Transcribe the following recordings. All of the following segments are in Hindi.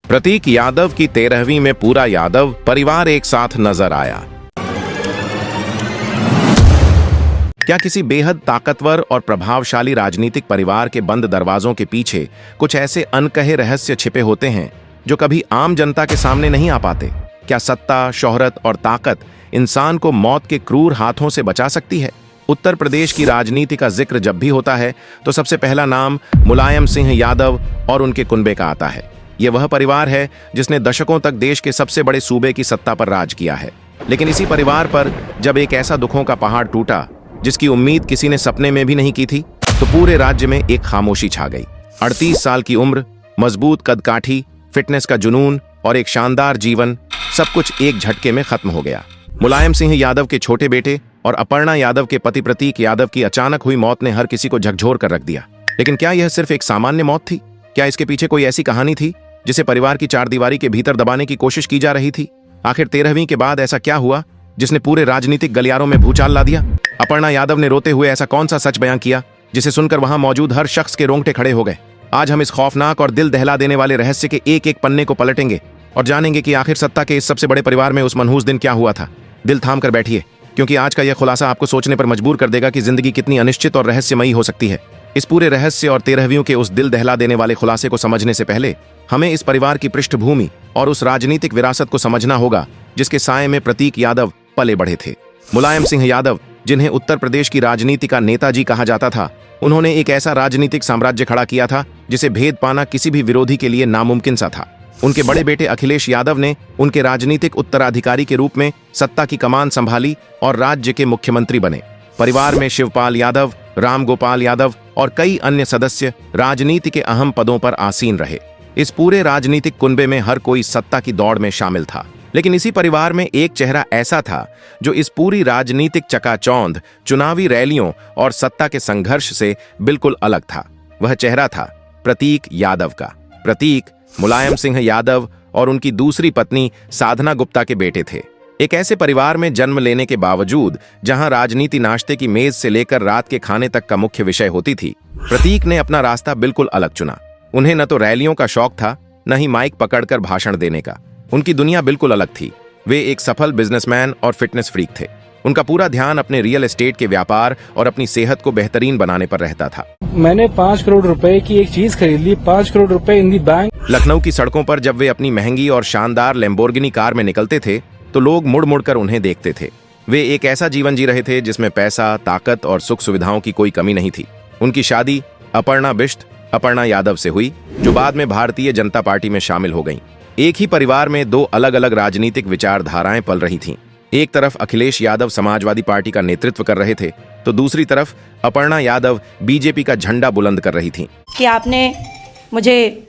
प्रतीक यादव की 13वीं में पूरा यादव परिवार एक साथ नजर आया। क्या किसी बेहद ताकतवर और प्रभावशाली राजनीतिक परिवार के बंद दरवाजों के पीछे कुछ ऐसे अनकहे रहस्य छिपे होते हैं जो कभी आम जनता के सामने नहीं आ पाते? क्या सत्ता, शोहरत और ताकत इंसान को मौत के क्रूर हाथों से बचा सकती है? उत्तर प्रदेश की राजनीति का जिक्र जब भी होता है तो सबसे पहला नाम मुलायम सिंह यादव और उनके कुनबे का आता है। यह वह परिवार है जिसने दशकों तक देश के सबसे बड़े सूबे की सत्ता पर राज किया है। लेकिन इसी परिवार पर जब एक ऐसा दुखों का पहाड़ टूटा जिसकी उम्मीद किसी ने सपने में भी नहीं की थी, तो पूरे राज्य में एक खामोशी छा गई। 38 साल की उम्र, मजबूत कदकाठी, फिटनेस का जुनून और एक शानदार जीवन, सब कुछ एक झटके में खत्म हो गया। मुलायम सिंह यादव के छोटे बेटे और अपर्णा यादव के पति प्रतीक यादव की अचानक हुई मौत ने हर किसी को झकझोर कर रख दिया। लेकिन क्या यह सिर्फ एक सामान्य मौत थी? क्या इसके पीछे कोई ऐसी कहानी थी जिसे परिवार की चारदीवारी के भीतर दबाने की कोशिश की जा रही थी? आखिर 13वीं के बाद ऐसा क्या हुआ जिसने पूरे राजनीतिक गलियारों में भूचाल ला दिया? अपर्णा यादव ने रोते हुए ऐसा कौन सा सच बयां किया जिसे सुनकर वहां मौजूद हर शख्स के रोंगटे खड़े हो गए? आज हम इस खौफनाक और दिल दहला देने वाले रहस्य के एक एक पन्ने को पलटेंगे और जानेंगे कि आखिर सत्ता के इस सबसे बड़े परिवार में उस मनहूस दिन क्या हुआ था। दिल थाम कर बैठिए, क्योंकि आज का यह खुलासा आपको सोचने पर मजबूर कर देगा कि जिंदगी कितनी अनिश्चित और रहस्यमयी हो सकती है। इस पूरे रहस्य और 13वीं के उस दिल दहला देने वाले खुलासे को समझने से पहले हमें इस परिवार की पृष्ठभूमि और उस राजनीतिक विरासत को समझना होगा जिसके साए में प्रतीक यादव पले बढ़े थे। मुलायम सिंह यादव, जिन्हें उत्तर प्रदेश की राजनीति का नेताजी कहा जाता था, उन्होंने एक ऐसा राजनीतिक साम्राज्य खड़ा किया था जिसे भेद पाना किसी भी विरोधी के लिए नामुमकिन सा था। उनके बड़े बेटे अखिलेश यादव ने उनके राजनीतिक उत्तराधिकारी के रूप में सत्ता की कमान संभाली और राज्य के मुख्यमंत्री बने। परिवार में शिवपाल यादव, राम गोपाल यादव और कई अन्य सदस्य राजनीति के अहम पदों पर आसीन रहे। इस पूरे राजनीतिक कुनबे में हर कोई सत्ता की दौड़ में शामिल था। लेकिन इसी परिवार में एक चेहरा ऐसा था जो इस पूरी राजनीतिक चकाचौंध, चुनावी रैलियों और सत्ता के संघर्ष से बिल्कुल अलग था। वह चेहरा था प्रतीक यादव का। प्रतीक मुलायम सिंह यादव और उनकी दूसरी पत्नी साधना गुप्ता के बेटे थे। एक ऐसे परिवार में जन्म लेने के बावजूद जहां राजनीति नाश्ते की मेज से लेकर रात के खाने तक का मुख्य विषय होती थी, प्रतीक ने अपना रास्ता बिल्कुल अलग चुना। उन्हें न तो रैलियों का शौक था, न ही माइक पकड़कर भाषण देने का। उनकी दुनिया बिल्कुल अलग थी। वे एक सफल बिजनेसमैन और फिटनेस फ्रीक थे। उनका पूरा ध्यान अपने रियल एस्टेट के व्यापार और अपनी सेहत को बेहतरीन बनाने पर रहता था। मैंने 5 करोड़ रुपए की एक चीज खरीद ली, 5 करोड़ रुपए इन दी बैंक। लखनऊ की सड़कों पर जब वे अपनी महंगी और शानदार लैम्बोर्गिनी कार में निकलते थे तो लोग मुड़ मुड़ कर उन्हें देखते थे। वे एक ऐसा जीवन जी रहे थे जिसमें पैसा, ताकत और सुख सुविधाओं की कोई कमी नहीं थी। उनकी शादी अपर्णा यादव से हुई, जो बाद में भारतीय जनता पार्टी में शामिल हो गईं। एक ही परिवार में दो अलग अलग राजनीतिक विचारधाराएं पल रही थीं। एक तरफ अखिलेश यादव समाजवादी पार्टी का नेतृत्व कर रहे थे, तो दूसरी तरफ अपर्णा यादव बीजेपी का झंडा बुलंद कर रही थीं। कि आपने मुझे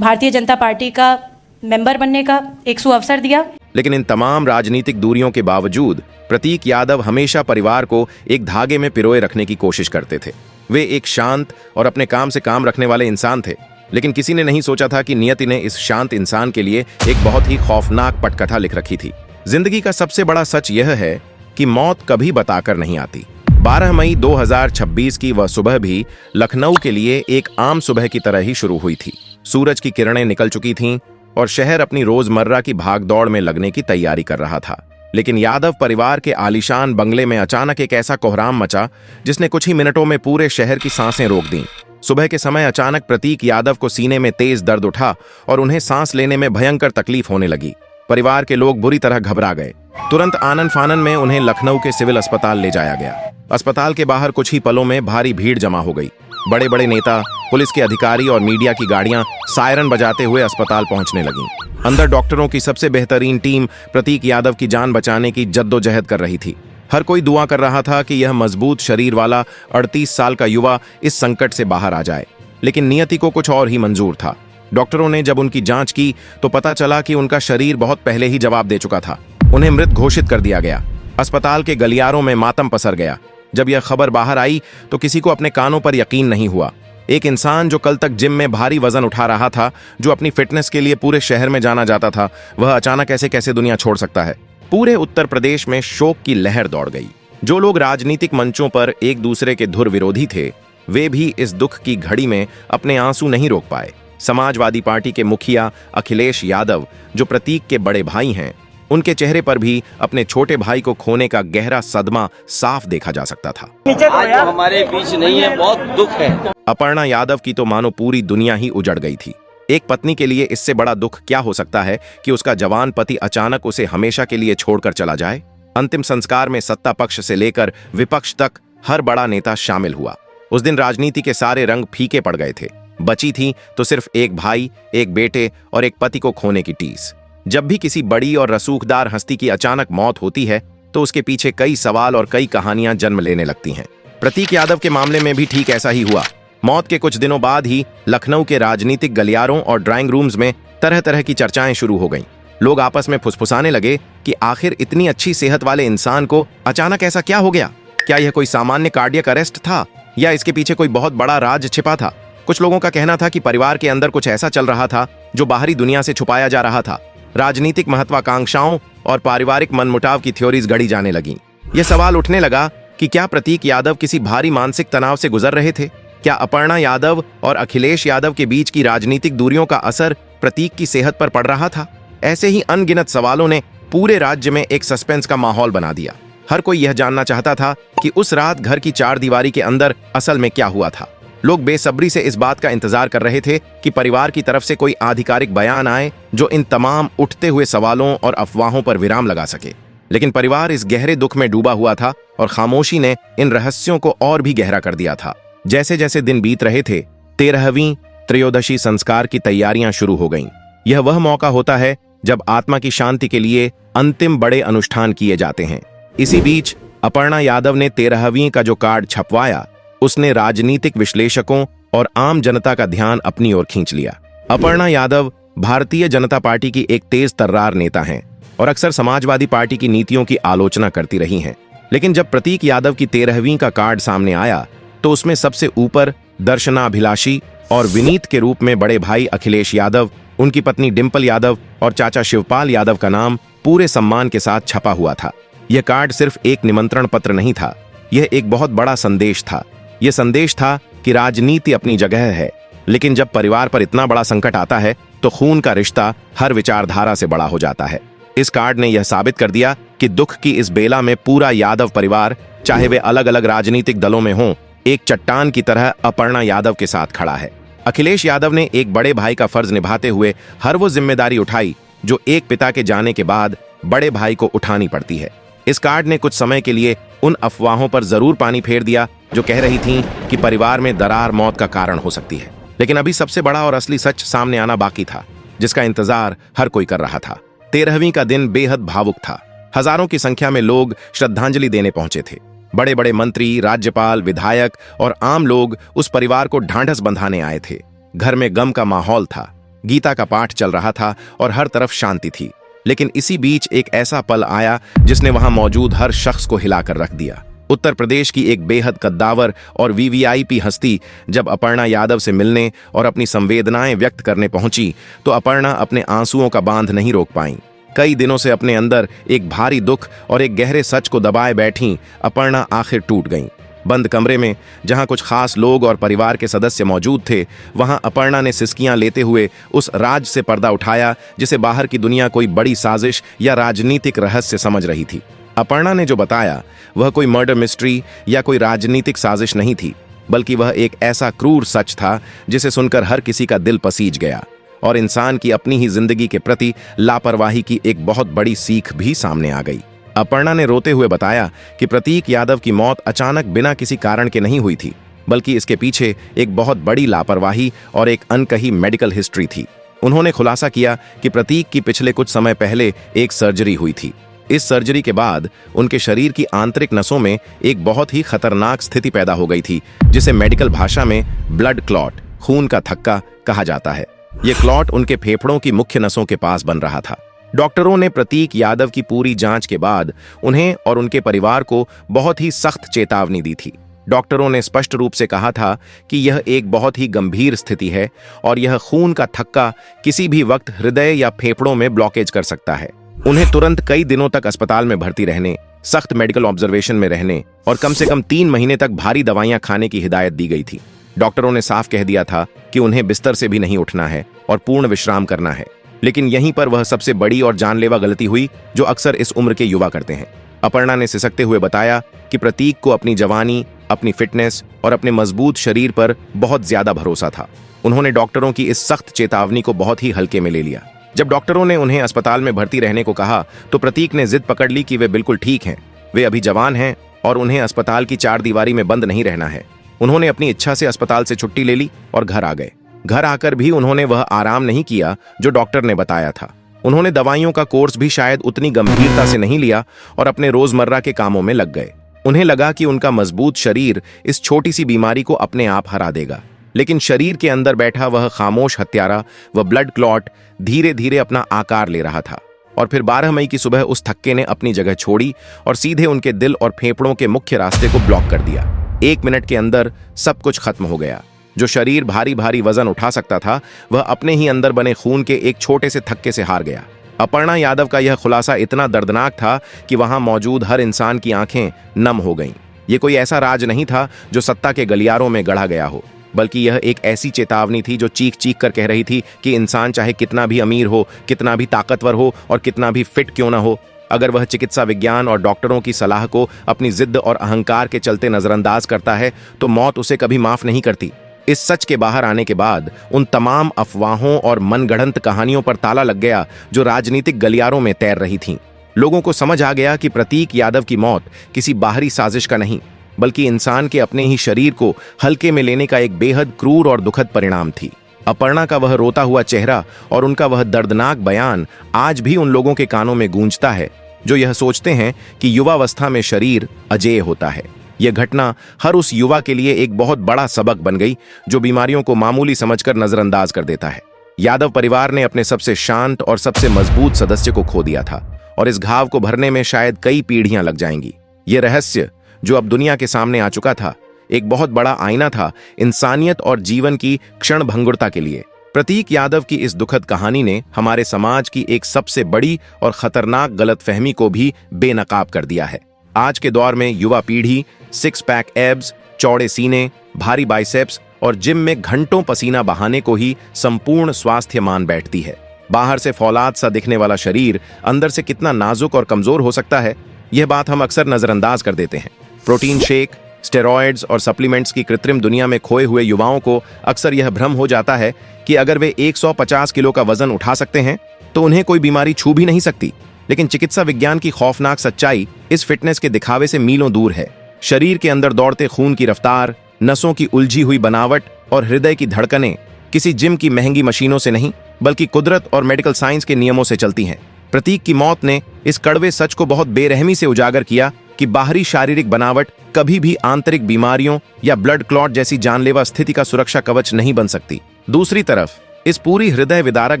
भारतीय जनता पार्टी का मेंबर बनने का एक सुअवसर दिया। लेकिन इन तमाम राजनीतिक दूरियों के बावजूद प्रतीक यादव हमेशा परिवार को एक धागे में पिरोए रखने की कोशिश करते थे। वे एक शांत और अपने काम से काम रखने वाले इंसान थे। लेकिन किसी ने नहीं सोचा था कि नियति ने इस शांत इंसान के लिए एक बहुत ही खौफनाक पटकथा लिख रखी थी। जिंदगी का सबसे बड़ा सच यह है कि मौत कभी बताकर नहीं आती। 12 मई 2026 की वह सुबह भी लखनऊ के लिए एक आम सुबह की तरह ही शुरू हुई थी। सूरज की किरणें निकल चुकी थीं और शहर अपनी रोजमर्रा की भागदौड़ में लगने की तैयारी कर रहा था। लेकिन यादव परिवार के आलीशान बंगले में अचानक एक ऐसा कोहराम मचा जिसने कुछ ही मिनटों में पूरे शहर की सांसें रोक दीं। सुबह के समय अचानक प्रतीक यादव को सीने में तेज दर्द उठा और उन्हें सांस लेने में भयंकर तकलीफ होने लगी। परिवार के लोग बुरी तरह घबरा गए। तुरंत आनन फानन में उन्हें लखनऊ के सिविल अस्पताल ले जाया गया। अस्पताल के बाहर कुछ ही पलों में भारी भीड़ जमा हो गई। बड़े बड़े नेता, पुलिस के अधिकारी और मीडिया की गाड़ियां सायरन बजाते हुए अस्पताल पहुंचने लगीं। अंदर डॉक्टरों की सबसे बेहतरीन टीम प्रतीक यादव की जान बचाने की जद्दोजहद कर रही थी। हर कोई दुआ कर रहा था कि यह मजबूत शरीर वाला 38 साल का युवा इस संकट से बाहर आ जाए। लेकिन नियति को कुछ और ही मंजूर था। डॉक्टरों ने जब उनकी जांच की तो पता चला कि उनका शरीर बहुत पहले ही जवाब दे चुका था। उन्हें मृत घोषित कर दिया गया। अस्पताल के गलियारों में मातम पसर गया। जब यह खबर बाहर आई तो किसी को अपने कानों पर यकीन नहीं हुआ। एक इंसान जो कल तक जिम में भारी वजन उठा रहा था, जो अपनी फिटनेस के लिए पूरे शहर में जाना जाता था, वह अचानक ऐसे कैसे दुनिया छोड़ सकता है? पूरे उत्तर प्रदेश में शोक की लहर दौड़ गई। जो लोग राजनीतिक मंचों पर एक दूसरे के धुर विरोधी थे, वे भी इस दुख की घड़ी में अपने आंसू नहीं रोक पाए। समाजवादी पार्टी के मुखिया अखिलेश यादव, जो प्रतीक के बड़े भाई हैं, उनके चेहरे पर भी अपने छोटे भाई को खोने का गहरा सदमा साफ देखा जा सकता था। आज वो हमारे बीच नहीं है, बहुत दुख है। अपर्णा यादव की तो मानो पूरी दुनिया ही उजड़ गई थी। एक पत्नी के लिए इससे बड़ा दुख क्या हो सकता है कि उसका जवान पति अचानक उसे हमेशा के लिए छोड़कर चला जाए। अंतिम संस्कार में सत्ता पक्ष से लेकर विपक्ष तक हर बड़ा नेता शामिल हुआ। उस दिन राजनीति के सारे रंग फीके पड़ गए थे। बची थी तो सिर्फ एक भाई, एक बेटे और एक पति को खोने की टीस। जब भी किसी बड़ी और रसूखदार हस्ती की अचानक मौत होती है तो उसके पीछे कई सवाल और कई कहानियां जन्म लेने लगती हैं। प्रतीक यादव के मामले में भी ठीक ऐसा ही हुआ। मौत के कुछ दिनों बाद ही लखनऊ के राजनीतिक गलियारों और ड्राइंग रूम्स में तरह तरह की चर्चाएं शुरू हो गईं। लोग आपस में फुसफुसाने लगे कि आखिर इतनी अच्छी सेहत वाले इंसान को अचानक ऐसा क्या हो गया। क्या यह कोई सामान्य कार्डियक अरेस्ट था या इसके पीछे कोई बहुत बड़ा राज छिपा था। कुछ लोगों का कहना था कि परिवार के अंदर कुछ ऐसा चल रहा था जो बाहरी दुनिया से छुपाया जा रहा था। राजनीतिक महत्वाकांक्षाओं और पारिवारिक मनमुटाव की थ्योरीज गढ़ी जाने लगीं। यह सवाल उठने लगा कि क्या प्रतीक यादव किसी भारी मानसिक तनाव से गुजर रहे थे। क्या अपर्णा यादव और अखिलेश यादव के बीच की राजनीतिक दूरियों का असर प्रतीक की सेहत पर पड़ रहा था। ऐसे ही अनगिनत सवालों ने पूरे राज्य में एक सस्पेंस का माहौल बना दिया। हर कोई यह जानना चाहता था कि उस रात घर की चारदीवारी के अंदर असल में क्या हुआ था। लोग बेसब्री से इस बात का इंतजार कर रहे थे कि परिवार की तरफ से कोई आधिकारिक बयान आए जो इन तमाम उठते हुए सवालों और अफवाहों पर विराम लगा सके। लेकिन परिवार इस गहरे दुख में डूबा हुआ था और खामोशी ने इन रहस्यों को और भी गहरा कर दिया था। जैसे जैसे दिन बीत रहे थे, 13वीं त्रयोदशी संस्कार की तैयारियां शुरू हो गईं। यह वह मौका होता है जब आत्मा की शांति के लिए अंतिम बड़े अनुष्ठान किए जाते हैं। इसी बीच अपर्णा यादव ने 13वीं का जो कार्ड छपवाया, उसने राजनीतिक विश्लेषकों और आम जनता का ध्यान अपनी ओर खींच लिया। अपर्णा यादव भारतीय जनता पार्टी की एक तेज तर्रार नेता हैं और अक्सर समाजवादी पार्टी की नीतियों की आलोचना करती रही हैं। लेकिन जब प्रतीक यादव की 13वीं का कार्ड सामने आया तो उसमें सबसे ऊपर दर्शनाभिलाषी और विनीत के रूप में बड़े भाई अखिलेश यादव, उनकी पत्नी डिंपल यादव और चाचा शिवपाल यादव का नाम पूरे सम्मान के साथ छपा हुआ था। यह कार्ड सिर्फ एक निमंत्रण पत्र नहीं था, यह एक बहुत बड़ा संदेश था। यह संदेश था कि राजनीति अपनी जगह है, लेकिन जब परिवार पर इतना बड़ा संकट आता है तो खून का रिश्ता हर विचारधारा से बड़ा हो जाता है। इस कार्ड ने यह साबित कर दिया कि दुख की इस बेला में पूरा यादव परिवार, चाहे वे अलग अलग राजनीतिक दलों में हों, एक चट्टान की तरह अपर्णा यादव के साथ खड़ा है। अखिलेश यादव ने एक बड़े भाई का फर्ज निभाते हुए हर वो जिम्मेदारी उठाई जो एक पिता के जाने के बाद बड़े भाई को उठानी पड़ती है। इस कार्ड ने कुछ समय के लिए उन अफवाहों पर जरूर पानी फेर दिया जो कह रही थीं कि परिवार में दरार मौत का कारण हो सकती है। लेकिन अभी सबसे बड़ा और असली सच सामने आना बाकी था, जिसका इंतजार हर कोई कर रहा था। 13वीं का दिन बेहद भावुक था। हजारों की संख्या में लोग श्रद्धांजलि देने पहुंचे थे। बड़े बड़े मंत्री, राज्यपाल, विधायक और आम लोग उस परिवार को ढांढस बंधाने आए थे। घर में गम का माहौल था, गीता का पाठ चल रहा था और हर तरफ शांति थी। लेकिन इसी बीच एक ऐसा पल आया जिसने वहां मौजूद हर शख्स को हिलाकर रख दिया। उत्तर प्रदेश की एक बेहद कद्दावर और वीवीआईपी हस्ती जब अपर्णा यादव से मिलने और अपनी संवेदनाएं व्यक्त करने पहुंची तो अपर्णा अपने आंसुओं का बांध नहीं रोक पाईं। कई दिनों से अपने अंदर एक भारी दुख और एक गहरे सच को दबाए बैठी अपर्णा आखिर टूट गईं। बंद कमरे में जहां कुछ खास लोग और परिवार के सदस्य मौजूद थे, वहां अपर्णा ने सिसकियां लेते हुए उस राज से पर्दा उठाया जिसे बाहर की दुनिया कोई बड़ी साजिश या राजनीतिक रहस्य समझ रही थी। अपर्णा ने जो बताया वह कोई मर्डर मिस्ट्री या कोई राजनीतिक साजिश नहीं थी, बल्कि वह एक ऐसा क्रूर सच था जिसे सुनकर हर किसी का दिल पसीज गया और इंसान की अपनी ही जिंदगी के प्रति लापरवाही की एक बहुत बड़ी सीख भी सामने आ गई। अपर्णा ने रोते हुए बताया कि प्रतीक यादव की मौत अचानक बिना किसी कारण के नहीं हुई थी, बल्कि इसके पीछे एक बहुत बड़ी लापरवाही और एक अनकही मेडिकल हिस्ट्री थी। उन्होंने खुलासा किया कि प्रतीक की पिछले कुछ समय पहले एक सर्जरी हुई थी। इस सर्जरी के बाद उनके शरीर की आंतरिक नसों में एक बहुत ही खतरनाक स्थिति पैदा हो गई थी, जिसे मेडिकल भाषा में ब्लड क्लॉट, खून का थक्का कहा जाता है। यह क्लॉट उनके फेफड़ों की मुख्य नसों के पास बन रहा था। डॉक्टरों ने प्रतीक यादव की पूरी जांच के बाद उन्हें और उनके परिवार को बहुत ही सख्त चेतावनी दी थी। डॉक्टरों ने स्पष्ट रूप से कहा था कि यह एक बहुत ही गंभीर स्थिति है और यह खून का थक्का किसी भी वक्त हृदय या फेफड़ों में ब्लॉकेज कर सकता है। उन्हें तुरंत कई दिनों तक अस्पताल में भर्ती रहने, सख्त मेडिकल ऑब्जर्वेशन में रहने और कम से कम 3 महीने तक भारी दवाइयां खाने की हिदायत दी गई थी। डॉक्टरों ने साफ कह दिया था कि उन्हें बिस्तर से भी नहीं उठना है और पूर्ण विश्राम करना है। लेकिन यहीं पर वह सबसे बड़ी और जानलेवा गलती हुई जो अक्सर इस उम्र के युवा करते हैं। अपर्णा ने सिसकते हुए बताया कि प्रतीक को अपनी जवानी, अपनी फिटनेस और अपने मजबूत शरीर पर बहुत ज्यादा भरोसा था। उन्होंने डॉक्टरों की इस सख्त चेतावनी को बहुत ही हल्के में ले लिया। जब डॉक्टरों ने उन्हें अस्पताल में भर्ती रहने को कहा तो प्रतीक ने जिद पकड़ ली कि वे बिल्कुल ठीक हैं, वे अभी जवान हैं और उन्हें अस्पताल की चारदीवारी में बंद नहीं रहना है। उन्होंने अपनी इच्छा से अस्पताल से छुट्टी ले ली और घर आ गए। घर आकर भी उन्होंने वह आराम नहीं किया जो डॉक्टर ने बताया था। उन्होंने दवाइयों का कोर्स भी शायद उतनी गंभीरता से नहीं लिया और अपने रोजमर्रा के कामों में लग गए। उन्हें लगा कि उनका मजबूत शरीर इस छोटी सी बीमारी को अपने आप हरा देगा, लेकिन शरीर के अंदर बैठा वह खामोश हत्यारा, वह ब्लड क्लॉट धीरे धीरे अपना आकार ले रहा था। और फिर 12 मई की सुबह उस थक्के ने अपनी जगह छोड़ी और सीधे उनके दिल और फेफड़ों के मुख्य रास्ते को ब्लॉक कर दिया। 1 मिनट के अंदर सब कुछ खत्म हो गया। जो शरीर भारी भारी वजन उठा सकता था वह अपने ही अंदर बने खून के एक छोटे से थक्के से हार गया। अपर्णा यादव का यह खुलासा इतना दर्दनाक था कि वहां मौजूद हर इंसान की आंखें नम हो गईं। यह कोई ऐसा राज नहीं था जो सत्ता के गलियारों में गढ़ा गया हो, बल्कि यह एक ऐसी चेतावनी थी जो चीख चीख कर कह रही थी कि इंसान चाहे कितना भी अमीर हो, कितना भी ताकतवर हो और कितना भी फिट क्यों ना हो, अगर वह चिकित्सा विज्ञान और डॉक्टरों की सलाह को अपनी जिद्द और अहंकार के चलते नजरअंदाज करता है तो मौत उसे कभी माफ नहीं करती। इस सच के बाहर आने के बाद उन तमाम अफवाहों और मनगढ़ंत कहानियों पर ताला लग गया जो राजनीतिक गलियारों में तैर रही थीं। लोगों को समझ आ गया कि प्रतीक यादव की मौत किसी बाहरी साजिश का नहीं, बल्कि इंसान के अपने ही शरीर को हल्के में लेने का एक बेहद क्रूर और दुखद परिणाम थी। अपर्णा का वह रोता हुआ चेहरा और उनका वह दर्दनाक बयान आज भी उन लोगों के कानों में गूंजता है जो यह सोचते हैं कि युवावस्था में शरीर अजेय होता है। यह घटना हर उस युवा के लिए एक बहुत बड़ा सबक बन गई जो बीमारियों को मामूली समझकर नजरअंदाज कर देता है। यादव परिवार ने अपने सबसे शांत और सबसे मजबूत सदस्य को खो दिया था और इस घाव को भरने में शायद कई पीढ़ियां लग जाएंगी। यह रहस्य जो अब दुनिया के सामने आ चुका था एक बहुत बड़ा आईना था इंसानियत और जीवन की क्षण भंगुरता के लिए। प्रतीक यादव की इस दुखद कहानी ने हमारे समाज की एक सबसे बड़ी और खतरनाक गलतफहमी को भी बेनकाब कर दिया है। आज के दौर में युवा पीढ़ी 6 पैक एब्स, चौड़े सीने, भारी बाइसेप्स और जिम में घंटों पसीना बहाने को ही संपूर्ण स्वास्थ्य मान बैठती है। बाहर से फौलाद सा दिखने वाला शरीर अंदर से कितना नाजुक और कमजोर हो सकता है, यह बात हम अक्सर नजरअंदाज कर देते हैं। प्रोटीन शेक, स्टेरॉयड्स और सप्लीमेंट्स की कृत्रिम दुनिया में खोए हुए युवाओं को अक्सर यह भ्रम हो जाता है कि अगर वे 150 किलो का वजन उठा सकते हैं तो उन्हें कोई बीमारी छू भी नहीं सकती। लेकिन चिकित्सा विज्ञान की खौफनाक सच्चाई इस फिटनेस के दिखावे से मीलों दूर है। शरीर के अंदर दौड़ते खून की रफ्तार, नसों की उलझी हुई बनावट और हृदय की धड़कनें किसी जिम की महंगी मशीनों से नहीं बल्कि कुदरत और मेडिकल साइंस के नियमों से चलती हैं। प्रतीक की मौत ने इस कड़वे सच को बहुत बेरहमी से उजागर किया कि बाहरी शारीरिक बनावट कभी भी आंतरिक बीमारियों या ब्लड क्लॉट जैसी जानलेवा स्थिति का सुरक्षा कवच नहीं बन सकती। दूसरी तरफ इस पूरी हृदय विदारक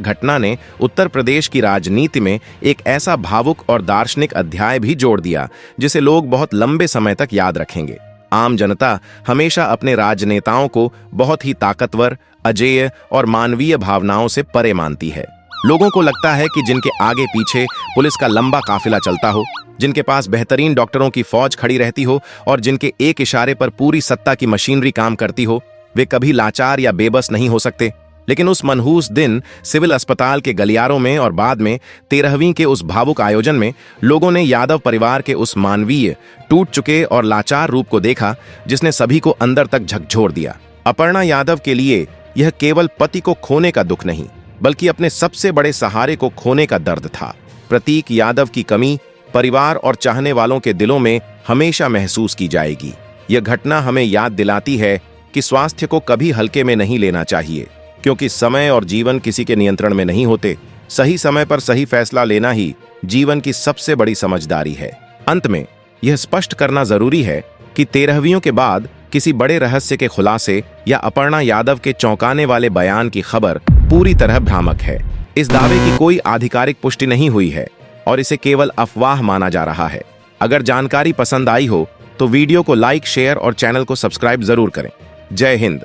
घटना ने उत्तर प्रदेश की राजनीति में एक ऐसा भावुक और दार्शनिक अध्याय भी जोड़ दिया जिसे लोग बहुत लंबे समय तक याद रखेंगे। आम जनता हमेशा अपने राजनेताओं को बहुत ही ताकतवर, अजेय और मानवीय भावनाओं से परे मानती है। लोगों को लगता है कि जिनके आगे पीछे पुलिस का लंबा काफिला चलता हो, जिनके पास बेहतरीन डॉक्टरों की फौज खड़ी रहती हो और जिनके एक इशारे पर पूरी सत्ता की मशीनरी काम करती हो, वे कभी लाचार या बेबस नहीं हो सकते। लेकिन उस मनहूस दिन सिविल अस्पताल के गलियारों में और बाद में 13वीं के उस भावुक आयोजन में लोगों ने यादव परिवार के उस मानवीय, टूट चुके और लाचार रूप को देखा जिसने सभी को अंदर तक झकझोर दिया। अपर्णा यादव के लिए यह केवल पति को खोने का दुख नहीं बल्कि अपने सबसे बड़े सहारे को खोने का दर्द था। प्रतीक यादव की कमी परिवार और चाहने वालों के दिलों में हमेशा महसूस की जाएगी। यह घटना हमें याद दिलाती है कि स्वास्थ्य को कभी हल्के में नहीं लेना चाहिए, क्योंकि समय और जीवन किसी के नियंत्रण में नहीं होते। सही समय पर सही फैसला लेना ही जीवन की सबसे बड़ी समझदारी है। अंत में यह स्पष्ट करना जरूरी है कि 13वीं के बाद किसी बड़े रहस्य के खुलासे या अपर्णा यादव के चौंकाने वाले बयान की खबर पूरी तरह भ्रामक है। इस दावे की कोई आधिकारिक पुष्टि नहीं हुई है और इसे केवल अफवाह माना जा रहा है। अगर जानकारी पसंद आई हो तो वीडियो को लाइक, शेयर और चैनल को सब्सक्राइब जरूर करें। जय हिंद।